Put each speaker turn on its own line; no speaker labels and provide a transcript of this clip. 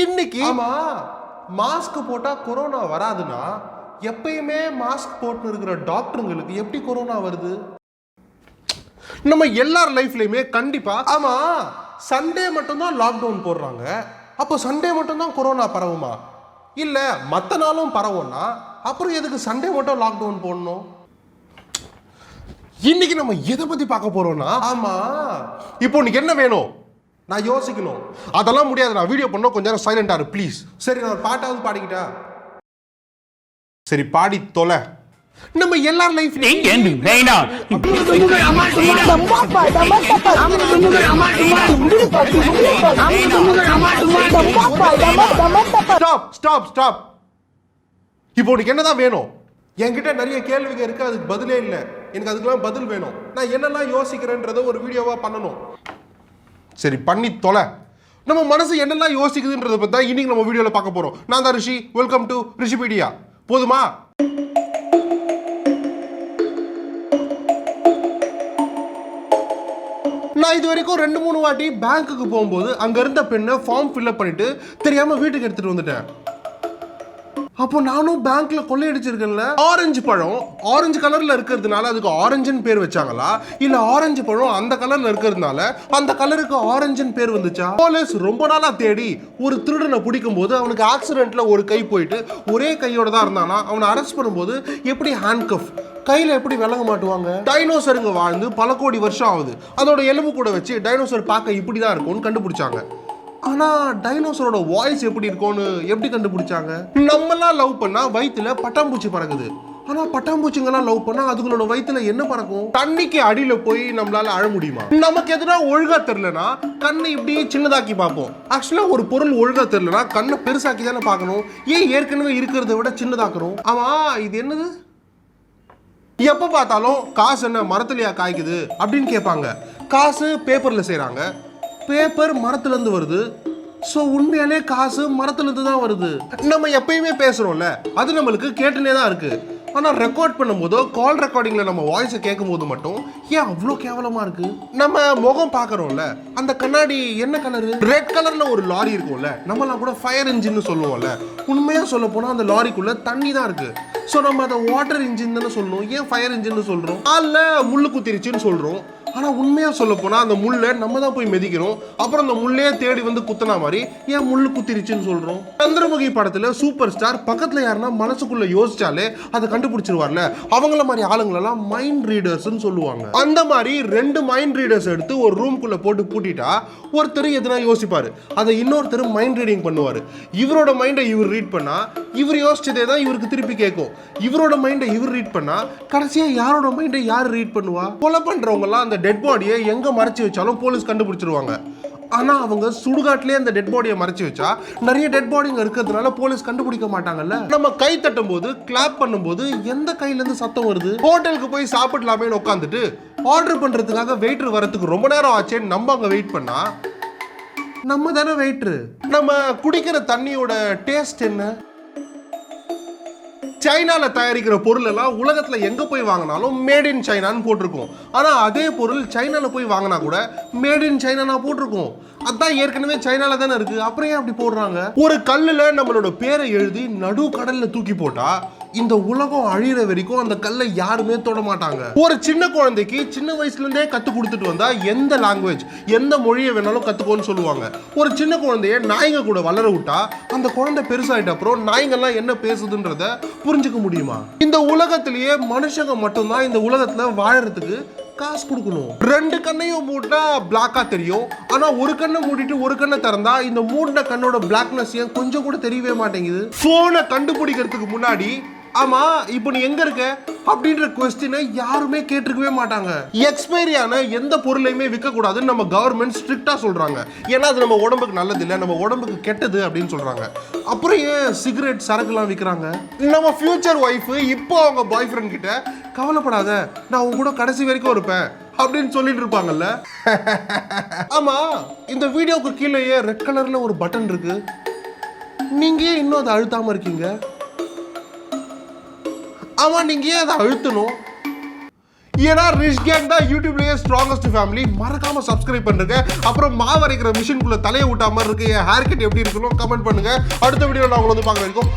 இன்னைக்கு ஆமா மாஸ்க் போட்டா கொரோனா வராதுன்னா எப்பயுமே மாஸ்க் போட்டு இருக்கிற டாக்டருங்களுக்கு எப்படி கொரோனா வருது? நம்ம எல்லார் லைஃப்லயுமே கண்டிப்பா ஆமா சண்டே மட்டும்தான் லாக்டவுன் போடுறாங்க. அப்போ சண்டே மட்டும்தான் கொரோனா பரவுமா? இல்ல மற்ற நாளும் பரவும்னா அப்புறம் எதுக்கு சண்டே மட்டும் லாக்டவுன் போடணும்? இன்னைக்கு நம்ம எதை பத்தி பார்க்க போறோம்னா ஆமா இப்போ உனக்கு என்ன வேணும் நான் யோசிக்கணும். அதெல்லாம் முடியாது, நான் வீடியோ பண்ண கொஞ்ச நேரம் சைலண்டா இரு ப்ளீஸ். சரி நான் ஒரு பாட்டாவது பாடிக்கிட்டா? சரி பாடி தொலை. நம்ம எல்லார் லைஃப்லயும் ஸ்டாப். இப்போ உனக்கு என்னதான் வேணும்? என்கிட்ட நிறைய கேள்விகள் இருக்கு, அதுக்கு பதிலே இல்லை. எனக்கு அதுக்கெல்லாம் பதில் வேணும். நான் என்னெல்லாம் யோசிக்கிறேன்றத ஒரு வீடியோவா பண்ணணும். சரி பண்ணி தொலை. நம்ம மனசு என்னெல்லாம் யோசிக்குதுன்றத பத்தி தான் இன்னைக்கு நம்ம வீடியோல பார்க்க போறோம். நான் தான் ரிஷி. Welcome to Rishipedia. போதுமா? நான் இது வரைக்கும் 2-3 வாட்டி பேங்க்குக்கு போகும்போது அங்க இருந்த பெண்ணை ஃபார்ம் ஃபில்அப் பண்ணிட்டு தெரியாம வீட்டுக்கு எடுத்துட்டு வந்துட்டேன். அப்போ நானும் பேங்க்ல கொள்ளையடிச்சிருக்கேன்ல. ஆரஞ்சு பழம் ஆரஞ்சு கலர்ல இருக்கிறதுனால அதுக்கு ஆரஞ்சுன்னு பேர் வச்சாங்களா, இல்ல ஆரஞ்சு பழம் அந்த கலர்ல இருக்கிறதுனால அந்த கலருக்கு ஆரஞ்சுன்னு பேர் வந்துச்சா? போலீஸ் ரொம்ப நாளா தேடி ஒரு திருடனை பிடிக்கும் போது அவனுக்கு ஆக்சிடென்ட்ல ஒரு கை போயிட்டு ஒரே கையோட தான் இருந்தானா. அவனை அரெஸ்ட் பண்ணும்போது எப்படி ஹேண்ட்கஃப் கையில எப்படி விளங்க மாட்டுவாங்க? டைனோசருங்க வாழ்ந்து பல கோடி வருஷம் ஆகுது. அதோட எலும்பு கூட வச்சு டைனோசர் பார்க்க இப்படிதான் இருக்கும்னு கண்டுபிடிச்சாங்க. ஆனா டைனோசரோட வாய்ஸ் எப்படி இருக்கும்னு எப்படி கண்டுபிடிச்சாங்க? நம்மலாம் லவ் பண்ணா வயித்துல பட்டாம்பூச்சி பறக்குது. ஆனா பட்டாம்பூச்சிங்கெல்லாம் லவ் பண்ணா அதுங்களோட வயித்துல என்ன பறக்கும்? தண்ணிக்கு அடியில போய் நம்மளால அழ முடியுமா? நமக்கு எதுனா ஒழுங்கா தெரியலனா கண்ணை இப்படியே சின்னதாக்கி பார்ப்போம். ஆக்சுவலா ஒரு பொருள் ஒழுங்கா தெரியலனா கண்ணை பெருசாக்கி தானே பார்க்கணும். ஏன் ஏற்கனவே இருக்கிறத விட சின்னதாக்குறோம்? ஆமா இது என்னது? எப்ப பார்த்தாலும் காசு என்ன மரத்துலயா காய்க்குது அப்படின்னு கேட்பாங்க. காசு பேப்பர்ல செய்யறாங்க, பேப்பர் மரத்துல இருந்து வருது. ஸோ உண்மையாலே காசு மரத்துல இருந்து தான் வருது. நம்ம எப்பயுமே பேசுறோம்ல, அது நம்மளுக்கு கேட்டுனே தான் இருக்கு. ஆனால் ரெக்கார்ட் பண்ணும்போதோ கால் ரெக்கார்டிங்ல நம்ம வாய்ஸை கேட்கும் போது மட்டும் ஏன் அவ்வளோ கேவலமா இருக்கு? நம்ம முகம் பார்க்குறோம்ல, அந்த கண்ணாடி என்ன கலரு? ரெட் கலர்ல ஒரு லாரி இருக்கும்ல, நம்மலாம் கூட ஃபயர் இன்ஜின்னு சொல்லுவோம்ல. உண்மையா சொல்ல போனா அந்த லாரிக்குள்ள தண்ணி தான் இருக்கு. ஸோ நம்ம அதை வாட்டர் இன்ஜின் தானே சொல்லணும், ஏன் ஃபயர் இன்ஜின்னு சொல்றோம்? அல்ல முள்ளு குத்திருச்சுன்னு சொல்றோம். ஆனால் உண்மையாக சொல்ல போனால் அந்த முள்ளை நம்ம தான் போய் மிதிக்கிறோம். அப்புறம் அந்த முள்ளே தேடி வந்து குத்தினா மாதிரி ஏன் முள்ளு குத்திருச்சுன்னு சொல்கிறோம்? சந்திரமுகி படத்தில் சூப்பர் ஸ்டார் பக்கத்தில் யாருன்னா மனசுக்குள்ளே யோசிச்சாலே அதை கண்டுபிடிச்சிருவார்ல, அவங்கள மாதிரி ஆளுங்களெல்லாம் மைண்ட் ரீடர்ஸ்ன்னு சொல்லுவாங்க. அந்த மாதிரி 2 மைண்ட் ரீடர்ஸ் எடுத்து ஒரு ரூம்குள்ளே போட்டு பூட்டிட்டா ஒருத்தர் எதுனா யோசிப்பார், அதை இன்னொருத்தர் மைண்ட் ரீடிங் பண்ணுவார். இவரோட மைண்டை இவர் ரீட் பண்ணால் இவர் யோசிச்சதே தான் இவருக்கு திருப்பி கேட்கும். இவரோட மைண்டை இவர் ரீட் பண்ணால் கடைசியாக யாரோட மைண்டை யார் ரீட் பண்ணுவா? கொலை பண்ணுறவங்கலாம் அந்த டெட் பாடியை எங்க மறைச்சு வச்சாலும் போலீஸ் கண்டுபிடிச்சிருவாங்க. ஆனா அவங்க சுடுகாட்டிலே அந்த டெட் பாடியை மறைச்சு வச்சா நிறைய டெட் பாடிங்க இருக்கிறதுனால போலீஸ் கண்டுபிடிக்க மாட்டாங்கல்ல. நம்ம கை தட்டும் போது கிளாப் பண்ணும்போது எந்த கையில இருந்து சத்தம் வருது? ஹோட்டலுக்கு போய் சாப்பிடலாமே உட்காந்துட்டு ஆர்டர் பண்றதுக்காக வெயிட்டர் வரதுக்கு ரொம்ப நேரம் ஆச்சேன்னு நம்ம அங்க வெயிட் பண்ணா நம்ம தானே வெயிட்டர். நம்ம குடிக்கிற தண்ணியோட டேஸ்ட் என்ன? சைனால தயாரிக்கிற பொருள் எல்லாம் உலகத்துல எங்க போய் வாங்கினாலும் மேட் இன் சைனான்னு போட்டிருக்கோம். ஆனா அதே பொருள் சைனால போய் வாங்கினா கூட மேட் இன் சைனா போட்டிருக்கோம். அதான் ஏற்கனவே சைனால தானே இருக்கு, அப்புறம் ஏன் அப்படி போடுறாங்க? ஒரு கல்லுல நம்மளோட பேரை எழுதி நடு கடல்ல தூக்கி போட்டா இந்த உலகம் அழியிற வரைக்கும் அந்த கல்லை யாருமே தொட மாட்டாங்க. ஒரு சின்ன குழந்தைக்கு சின்ன வயசுல இருந்தே கத்து கொடுத்துட்டு வந்தா எந்த லாங்குவேஜ் எந்த மொழியை வேணாலும் கத்துக்கோன்னு சொல்லுவாங்க. ஒரு சின்ன குழந்தைய நாய்ங்க கூட வளர விட்டா அந்த குழந்தை பெருசாயிட்ட அப்புறம் நாய்ங்கெல்லாம் என்ன பேசுதுன்றத புரிஞ்சுக்க முடியுமா? இந்த உலகத்திலேயே மனுஷங்க மட்டும்தான் இந்த உலகத்துல வாழறதுக்கு காசு கொடுக்கணும். 2 கண்ணையும் மூடினா பிளாக்கா தெரியும். ஆனா ஒரு கண்ணை மூடிட்டு ஒரு கண்ணை திறந்தா இந்த மூடின கண்ணோட பிளாக்னஸ் ஏன் கொஞ்சம் கூட தெரியவே மாட்டேங்குது? போனை கண்டுபிடிக்கிறதுக்கு முன்னாடி ஆமா இப்போ நீ எங்க இருக்க அப்படின்ற क्वेश्चனை யாருமே கேட்டிருக்கவே மாட்டாங்க. எக்ஸ்பைரியான எந்த பொருளையுமே விற்க கூடாதுன்னு நம்ம கவர்மெண்ட் ஸ்ட்ரிக்ட்டா சொல்றாங்க. ஏன்னா அது நம்ம உடம்புக்கு நல்லது இல்லை, நம்ம உடம்புக்கு கெட்டது அப்படின்னு சொல்றாங்க. அப்புறம் ஏன் சிகரெட் சரக்குலாம் விற்கிறாங்க? நம்ம ஃபியூச்சர் ஒய்ஃப் இப்போ அவங்க பாய் ஃப்ரெண்ட் கிட்ட கவலைப்படாத நான் உங்க கூட கடைசி வரைக்கும் இருப்பேன் அப்படின்னு சொல்லிட்டு இருப்பாங்கல்ல. ஆமா இந்த வீடியோக்கு கீழேயே ரெட் கலர்ல ஒரு பட்டன் இருக்கு, நீங்க இன்னும் அதை அழுத்தாம இருக்கீங்க. ஆமா நீங்க ஏன் அதை அழுத்தணும்? ஏன்னா ரிஷ் கேங் தான் யூடியூப்லயே ஸ்ட்ராங்கஸ்ட் ஃபேமிலி. மறக்காம சப்ஸ்கிரைப் பண்ணுங்க. அப்புறம் மாவரைக்கிற மிஷின்குள்ள தலையை விட்டா மாதிரி இருக்கு, என் ஹேர் கட் எப்படி இருக்கணும் கமெண்ட் பண்ணுங்க. அடுத்த வீடியோ நான் உங்களை வந்து பார்க்க வரைக்கும்